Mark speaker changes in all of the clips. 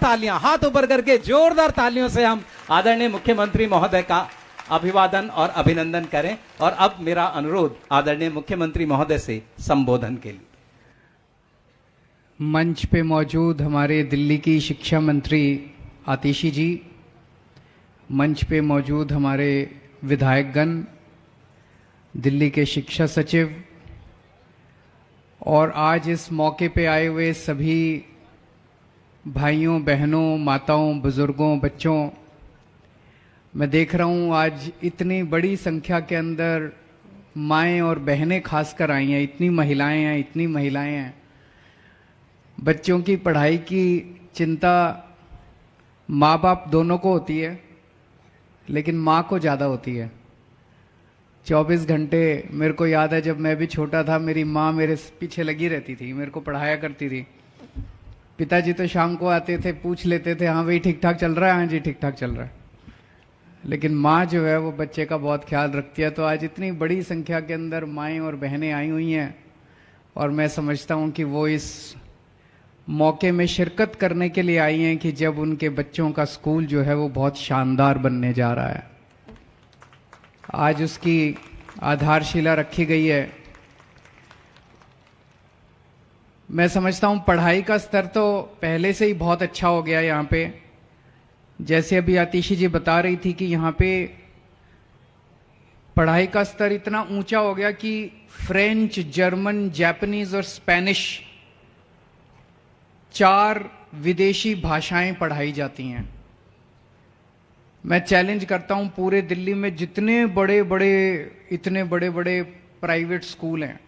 Speaker 1: तालियां, हाथ ऊपर करके जोरदार तालियों से हम आदरणीय मुख्यमंत्री महोदय का अभिवादन और अभिनंदन करें। और अब मेरा अनुरोध आदरणीय मुख्यमंत्री महोदय से संबोधन के लिए।
Speaker 2: मंच पे मौजूद हमारे दिल्ली की शिक्षा मंत्री आतिशी जी, मंच पे मौजूद हमारे विधायकगण, दिल्ली के शिक्षा सचिव और आज इस मौके पे आए हुए सभी भाइयों, बहनों, माताओं, बुजुर्गों, बच्चों, मैं देख रहा हूँ आज इतनी बड़ी संख्या के अंदर माएँ और बहनें खासकर आई हैं, इतनी महिलाएं हैं। बच्चों की पढ़ाई की चिंता माँ बाप दोनों को होती है, लेकिन माँ को ज़्यादा होती है। 24 घंटे मेरे को याद है, जब मैं भी छोटा था मेरी माँ मेरे पीछे लगी रहती थी, मेरे को पढ़ाया करती थी। पिताजी तो शाम को आते थे, पूछ लेते थे, हाँ भाई ठीक ठाक चल रहा है, हाँ जी ठीक ठाक चल रहा है, लेकिन माँ जो है वो बच्चे का बहुत ख्याल रखती है। तो आज इतनी बड़ी संख्या के अंदर माएँ और बहनें आई हुई हैं और मैं समझता हूँ कि वो इस मौके में शिरकत करने के लिए आई हैं कि जब उनके बच्चों का स्कूल जो है वो बहुत शानदार बनने जा रहा है। आज उसकी आधारशिला रखी गई है। मैं समझता हूं पढ़ाई का स्तर तो पहले से ही बहुत अच्छा हो गया यहाँ पे। जैसे अभी आतिशी जी बता रही थी कि यहाँ पे पढ़ाई का स्तर इतना ऊंचा हो गया कि फ्रेंच, जर्मन, जापानीज और स्पेनिश 4 विदेशी भाषाएं पढ़ाई जाती हैं। मैं चैलेंज करता हूं पूरे दिल्ली में जितने इतने बड़े बड़े प्राइवेट स्कूल हैं,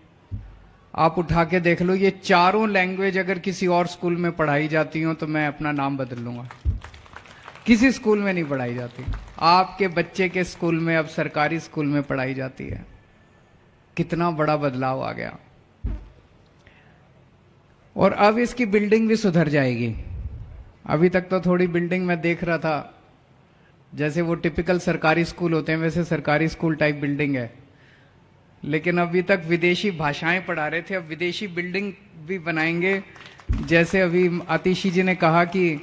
Speaker 2: आप उठा के देख लो, ये चारों लैंग्वेज अगर किसी और स्कूल में पढ़ाई जाती हो तो मैं अपना नाम बदल लूंगा। किसी स्कूल में नहीं पढ़ाई जाती, आपके बच्चे के स्कूल में अब सरकारी स्कूल में पढ़ाई जाती है। कितना बड़ा बदलाव आ गया। और अब इसकी बिल्डिंग भी सुधर जाएगी। अभी तक तो थोड़ी बिल्डिंग मैं देख रहा था, जैसे वो टिपिकल सरकारी स्कूल होते हैं वैसे सरकारी स्कूल टाइप बिल्डिंग है, लेकिन अभी तक विदेशी भाषाएं पढ़ा रहे थे, अब विदेशी बिल्डिंग भी बनाएंगे। जैसे अभी आतिशी जी ने कहा कि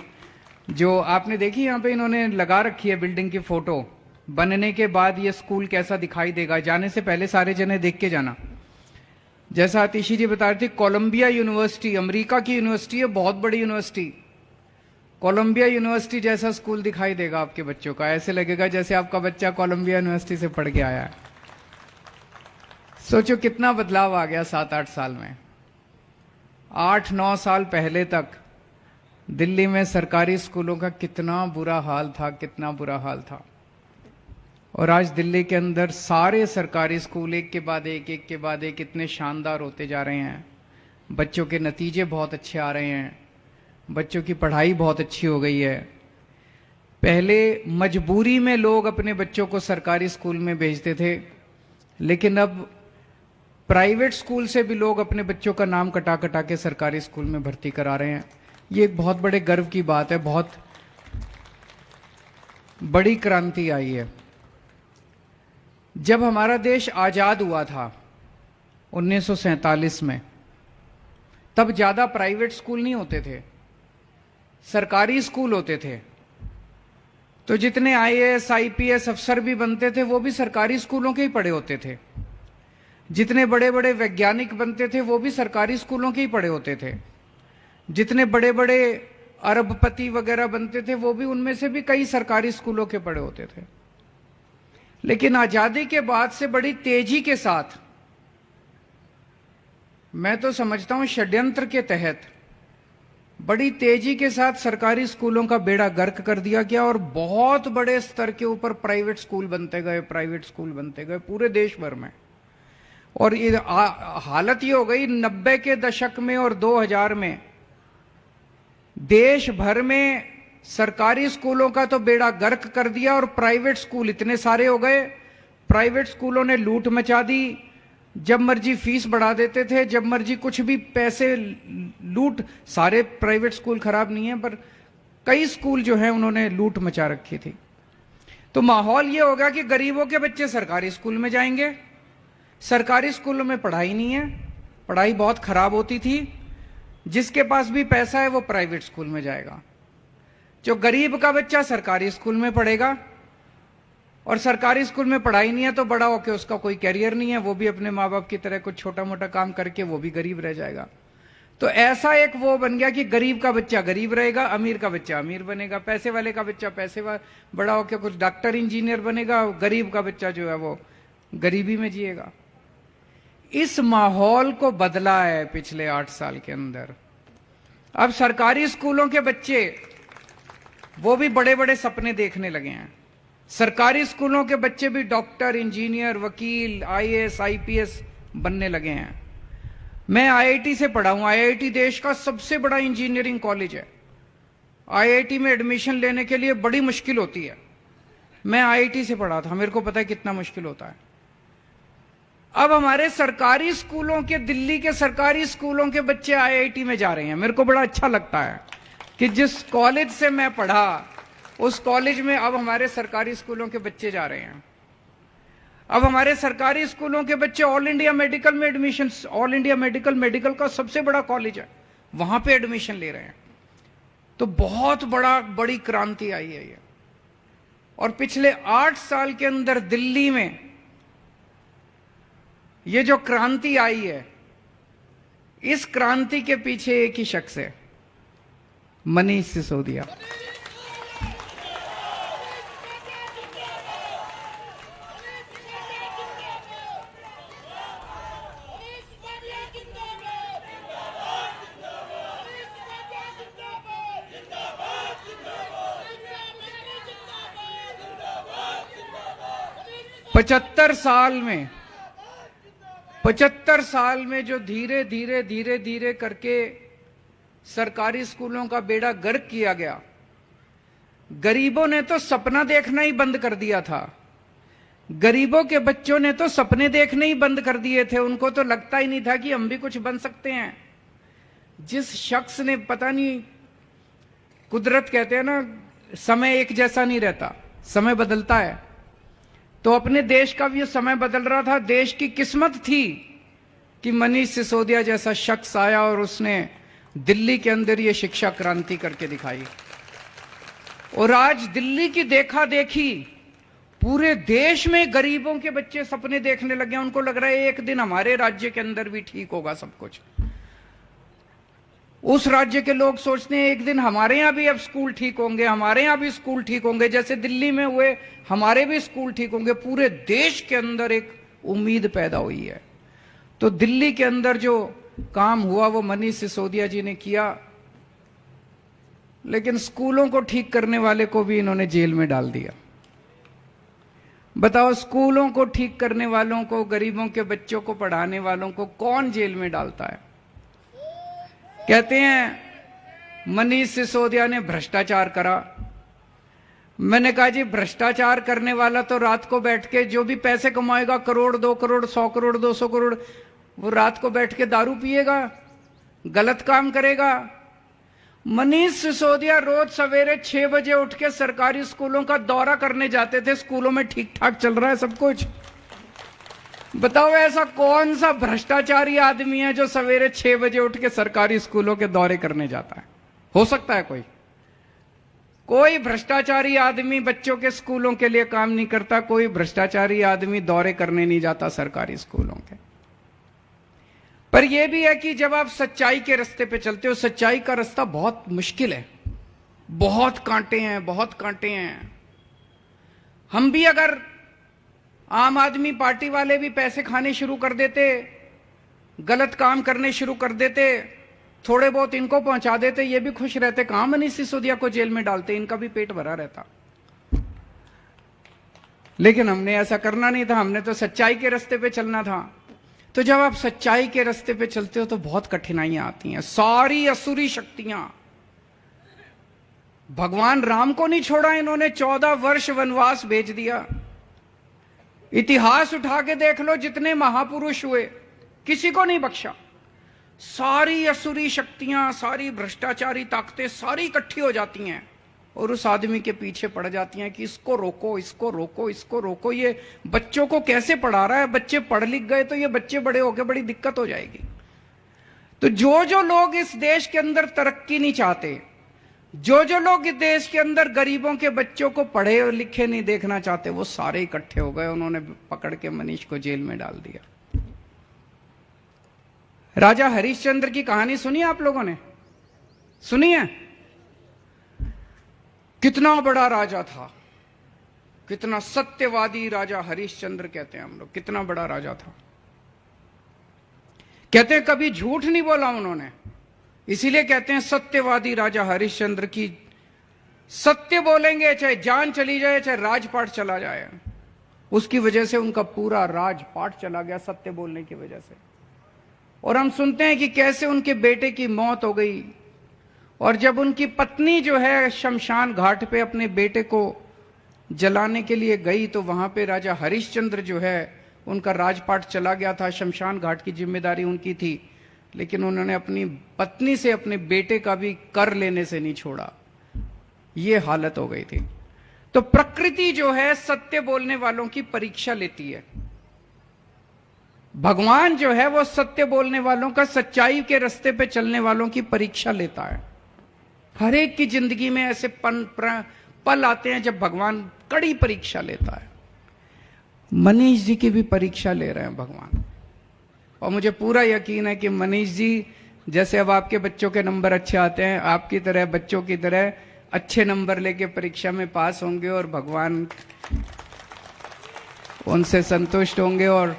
Speaker 2: जो आपने देखी यहाँ पे इन्होंने लगा रखी है बिल्डिंग की फोटो, बनने के बाद ये स्कूल कैसा दिखाई देगा, जाने से पहले सारे जने देख के जाना। जैसा आतिशी जी बता रहे थे, कोलंबिया यूनिवर्सिटी अमेरिका की यूनिवर्सिटी है, बहुत बड़ी यूनिवर्सिटी। कोलंबिया यूनिवर्सिटी जैसा स्कूल दिखाई देगा आपके बच्चों का, ऐसे लगेगा जैसे आपका बच्चा कोलंबिया यूनिवर्सिटी से पढ़ के आया है। सोचो कितना बदलाव आ गया 7-8 साल में। 8-9 साल पहले तक दिल्ली में सरकारी स्कूलों का कितना बुरा हाल था। और आज दिल्ली के अंदर सारे सरकारी स्कूल एक के बाद एक इतने शानदार होते जा रहे हैं। बच्चों के नतीजे बहुत अच्छे आ रहे हैं, बच्चों की पढ़ाई बहुत अच्छी हो गई है। पहले मजबूरी में लोग अपने बच्चों को सरकारी स्कूल में भेजते थे, लेकिन अब प्राइवेट स्कूल से भी लोग अपने बच्चों का नाम कटा के सरकारी स्कूल में भर्ती करा रहे हैं। ये एक बहुत बड़े गर्व की बात है, बहुत बड़ी क्रांति आई है। जब हमारा देश आजाद हुआ था 1947 में, तब ज्यादा प्राइवेट स्कूल नहीं होते थे, सरकारी स्कूल होते थे। तो जितने IAS IPS अफसर भी बनते थे वो भी सरकारी स्कूलों के ही पढ़े होते थे। जितने बड़े बड़े वैज्ञानिक बनते थे वो भी सरकारी स्कूलों के ही पढ़े होते थे। जितने बड़े बड़े अरबपति वगैरह बनते थे वो भी उनमें से भी कई सरकारी स्कूलों के पढ़े होते थे। लेकिन आजादी के बाद से बड़ी तेजी के साथ, मैं तो समझता हूं षड्यंत्र के तहत, बड़ी तेजी के साथ सरकारी स्कूलों का बेड़ा गर्क कर दिया गया और बहुत बड़े स्तर के ऊपर प्राइवेट स्कूल बनते गए पूरे देश भर में। और ये हालत ये हो गई 90 के दशक में और 2000 में देश भर में सरकारी स्कूलों का तो बेड़ा गर्क कर दिया और प्राइवेट स्कूल इतने सारे हो गए। प्राइवेट स्कूलों ने लूट मचा दी, जब मर्जी फीस बढ़ा देते थे, जब मर्जी कुछ भी पैसे लूट। सारे प्राइवेट स्कूल खराब नहीं है, पर कई स्कूल जो है उन्होंने लूट मचा रखी थी। तो माहौल ये होगा कि गरीबों के बच्चे सरकारी स्कूल में जाएंगे। सरकारी स्कूलों में पढ़ाई नहीं है, पढ़ाई बहुत खराब होती थी। जिसके पास भी पैसा है वो प्राइवेट स्कूल में जाएगा। जो गरीब का बच्चा सरकारी स्कूल में पढ़ेगा और सरकारी स्कूल में पढ़ाई नहीं है तो बड़ा होकर उसका कोई कैरियर नहीं है, वो भी अपने माँ बाप की तरह कुछ छोटा मोटा काम करके वो भी गरीब रह जाएगा। तो ऐसा एक वो बन गया कि गरीब का बच्चा गरीब रहेगा, अमीर का बच्चा अमीर बनेगा, पैसे वाले का बच्चा बड़ा होकर कुछ डॉक्टर इंजीनियर बनेगा, गरीब का बच्चा जो है वो गरीबी में जिएगा। इस माहौल को बदला है पिछले 8 साल के अंदर। अब सरकारी स्कूलों के बच्चे वो भी बड़े बड़े सपने देखने लगे हैं। सरकारी स्कूलों के बच्चे भी डॉक्टर, इंजीनियर, वकील, आईएएस, आईपीएस बनने लगे हैं। मैं आईआईटी से पढ़ा हूं। आईआईटी देश का सबसे बड़ा इंजीनियरिंग कॉलेज है। आईआईटी में एडमिशन लेने के लिए बड़ी मुश्किल होती है। मैं आईआईटी से पढ़ा था, मेरे को पता है कितना मुश्किल होता है। अब हमारे सरकारी स्कूलों के, दिल्ली के सरकारी स्कूलों के बच्चे आईआईटी में जा रहे हैं। मेरे को बड़ा अच्छा लगता है कि जिस कॉलेज से मैं पढ़ा उस कॉलेज में अब हमारे सरकारी स्कूलों के बच्चे जा रहे हैं। अब हमारे सरकारी स्कूलों के बच्चे ऑल इंडिया मेडिकल में एडमिशन, ऑल इंडिया मेडिकल का सबसे बड़ा कॉलेज है, वहां पे एडमिशन ले रहे हैं। तो बहुत बड़ी क्रांति आई है ये। और पिछले 8 साल के अंदर दिल्ली में ये जो क्रांति आई है, इस क्रांति के पीछे एक ही शख्स है, मनीष सिसोदिया। पचहत्तर साल में जो धीरे धीरे करके सरकारी स्कूलों का बेड़ा गर्क किया गया। गरीबों ने तो सपना देखना ही बंद कर दिया था। गरीबों के बच्चों ने तो सपने देखने ही बंद कर दिए थे। उनको तो लगता ही नहीं था कि हम भी कुछ बन सकते हैं। जिस शख्स ने, पता नहीं, कुदरत कहते हैं ना, समय एक जैसा नहीं रहता, समय बदलता है। तो अपने देश का भी समय बदल रहा था। देश की किस्मत थी कि मनीष सिसोदिया जैसा शख्स आया और उसने दिल्ली के अंदर ये शिक्षा क्रांति करके दिखाई। और आज दिल्ली की देखा देखी पूरे देश में गरीबों के बच्चे सपने देखने लगे। उनको लग रहा है एक दिन हमारे राज्य के अंदर भी ठीक होगा सब कुछ। उस राज्य के लोग सोचते हैं एक दिन हमारे यहां भी अब स्कूल ठीक होंगे, हमारे यहां भी स्कूल ठीक होंगे, जैसे दिल्ली में हुए हमारे भी स्कूल ठीक होंगे। पूरे देश के अंदर एक उम्मीद पैदा हुई है। तो दिल्ली के अंदर जो काम हुआ वो मनीष सिसोदिया जी ने किया। लेकिन स्कूलों को ठीक करने वाले को भी इन्होंने जेल में डाल दिया। बताओ, स्कूलों को ठीक करने वालों को, गरीबों के बच्चों को पढ़ाने वालों को कौन जेल में डालता है? कहते हैं मनीष सिसोदिया ने भ्रष्टाचार करा। मैंने कहा जी, भ्रष्टाचार करने वाला तो रात को बैठ के जो भी पैसे कमाएगा, करोड़, 2 करोड़, 100 करोड़, 200 करोड़, वो रात को बैठ के दारू पिएगा, गलत काम करेगा। मनीष सिसोदिया रोज सवेरे 6 बजे उठ के सरकारी स्कूलों का दौरा करने जाते थे। स्कूलों में ठीक ठाक चल रहा है सब कुछ। बताओ, ऐसा कौन सा भ्रष्टाचारी आदमी है जो सवेरे 6 बजे उठ के सरकारी स्कूलों के दौरे करने जाता है? हो सकता है कोई भ्रष्टाचारी आदमी बच्चों के स्कूलों के लिए काम नहीं करता। कोई भ्रष्टाचारी आदमी दौरे करने नहीं जाता सरकारी स्कूलों के। पर यह भी है कि जब आप सच्चाई के रास्ते पे चलते हो, सच्चाई का रास्ता बहुत मुश्किल है, बहुत कांटे हैं। हम भी अगर आम आदमी पार्टी वाले भी पैसे खाने शुरू कर देते, गलत काम करने शुरू कर देते, थोड़े बहुत इनको पहुंचा देते, ये भी खुश रहते। कहां मनीष सिसोदिया को जेल में डालते, इनका भी पेट भरा रहता। लेकिन हमने ऐसा करना नहीं था। हमने तो सच्चाई के रास्ते पे चलना था। तो जब आप सच्चाई के रास्ते पे चलते हो तो बहुत कठिनाइयां आती हैं। सारी असुरी शक्तियां, भगवान राम को नहीं छोड़ा इन्होंने, 14 वर्ष वनवास भेज दिया। इतिहास उठा के देख लो, जितने महापुरुष हुए किसी को नहीं बख्शा। सारी असुरी शक्तियां, सारी भ्रष्टाचारी ताकतें सारी इकट्ठी हो जाती हैं और उस आदमी के पीछे पड़ जाती हैं कि इसको रोको, इसको रोको, इसको रोको। ये बच्चों को कैसे पढ़ा रहा है? बच्चे पढ़ लिख गए तो ये बच्चे बड़े होकर बड़ी दिक्कत हो जाएगी। तो जो लोग इस देश के अंदर तरक्की नहीं चाहते, जो लोग इस देश के अंदर गरीबों के बच्चों को पढ़े और लिखे नहीं देखना चाहते, वो सारे इकट्ठे हो गए, उन्होंने पकड़ के मनीष को जेल में डाल दिया। राजा हरिश्चंद्र की कहानी सुनी आप लोगों ने? सुनी है? कितना बड़ा राजा था, कितना सत्यवादी राजा हरिश्चंद्र कहते हैं हम लोग, कितना बड़ा राजा था। कहते हैं कभी झूठ नहीं बोला उन्होंने, इसीलिए कहते हैं सत्यवादी राजा हरिश्चंद्र की। सत्य बोलेंगे चाहे जान चली जाए, चाहे राजपाट चला जाए। उसकी वजह से उनका पूरा राजपाट चला गया, सत्य बोलने की वजह से। और हम सुनते हैं कि कैसे उनके बेटे की मौत हो गई, और जब उनकी पत्नी जो है शमशान घाट पे अपने बेटे को जलाने के लिए गई, तो वहां पे राजा हरिश्चंद्र जो है उनका राजपाट चला गया था, शमशान घाट की जिम्मेदारी उनकी थी, लेकिन उन्होंने अपनी पत्नी से अपने बेटे का भी कर लेने से नहीं छोड़ा। ये हालत हो गई थी। तो प्रकृति जो है सत्य बोलने वालों की परीक्षा लेती है। भगवान जो है वो सत्य बोलने वालों का, सच्चाई के रास्ते पे चलने वालों की परीक्षा लेता है। हर एक की जिंदगी में ऐसे पल आते हैं जब भगवान कड़ी परीक्षा लेता है। मनीष जी की भी परीक्षा ले रहे हैं भगवान, और मुझे पूरा यकीन है कि मनीष जी जैसे अब आपके बच्चों के नंबर अच्छे आते हैं, आपकी तरह बच्चों की तरह अच्छे नंबर लेके परीक्षा में पास होंगे, और भगवान उनसे संतुष्ट होंगे। और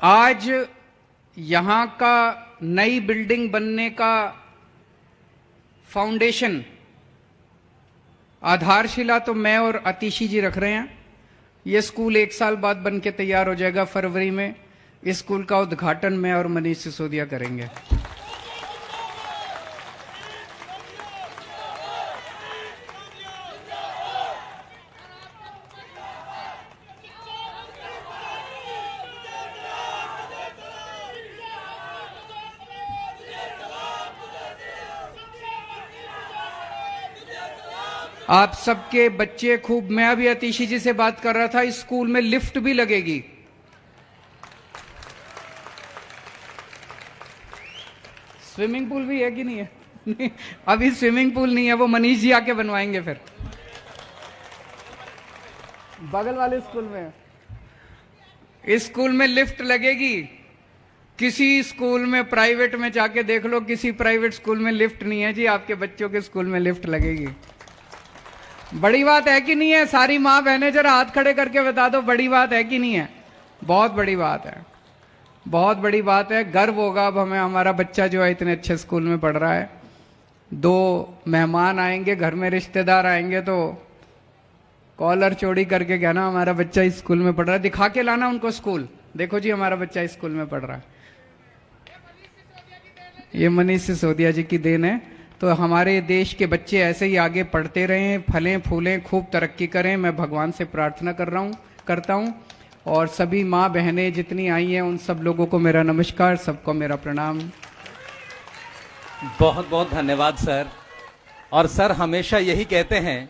Speaker 2: आज यहां का नई बिल्डिंग बनने का फाउंडेशन, आधारशिला तो मैं और अतिशी जी रख रहे हैं। यह स्कूल 1 साल बाद बन के तैयार हो जाएगा फरवरी में। इस स्कूल का उद्घाटन मैं और मनीष सिसोदिया करेंगे। आप सबके बच्चे खूब, मैं अभी अतिशी जी से बात कर रहा था, इस स्कूल में लिफ्ट भी लगेगी। स्विमिंग पूल भी है कि नहीं है? नहीं, अभी स्विमिंग पूल नहीं है, वो मनीष जी आके बनवाएंगे फिर बगल वाले स्कूल में। इस स्कूल में लिफ्ट लगेगी। किसी स्कूल में प्राइवेट में जाके देख लो, किसी प्राइवेट स्कूल में लिफ्ट नहीं है जी, आपके बच्चों के स्कूल में लिफ्ट लगेगी। बड़ी बात है कि नहीं है? सारी माँ बहनें जरा हाथ खड़े करके बता दो, बड़ी बात है कि नहीं है? बहुत बड़ी बात है, बहुत बड़ी बात है। गर्व होगा अब हमें, हमारा बच्चा जो है इतने अच्छे स्कूल में पढ़ रहा है। 2 मेहमान आएंगे घर में, रिश्तेदार आएंगे, तो कॉलर चोरी करके कहना हमारा बच्चा इस स्कूल में पढ़ रहा है, दिखा के लाना उनको स्कूल, देखो जी हमारा बच्चा इस स्कूल में पढ़ रहा है। ये मनीष सिसोदिया जी की देन है। तो हमारे देश के बच्चे ऐसे ही आगे पढ़ते रहें, फलें फूलें, खूब तरक्की करें, मैं भगवान से प्रार्थना करता हूं। और सभी माँ बहनें जितनी आई हैं उन सब लोगों को मेरा नमस्कार, सबको मेरा प्रणाम।
Speaker 1: बहुत बहुत धन्यवाद सर। और सर हमेशा यही कहते हैं